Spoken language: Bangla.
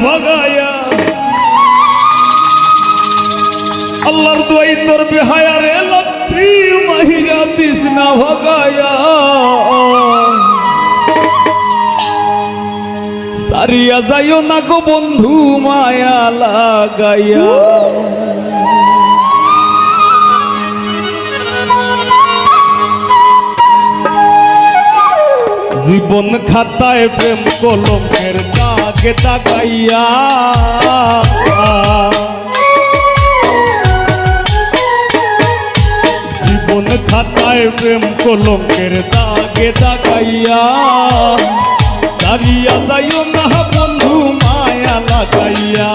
ভাগাইয়া আল্লাহর দোয়াই তোর বেহায়ারে লত্রি মাহিরা দিস না ভাগাইয়া সারিয়া যাইও না গো বন্ধু মায়া লাগাইয়া জীবন খাতায় প্রেম কলমের দাগে দাগাইয়া জীবন খাতায় প্রেম কলমের দাগে দাগাইয়া সারিয়া যাইও না বন্ধু মায়া লাগাইয়া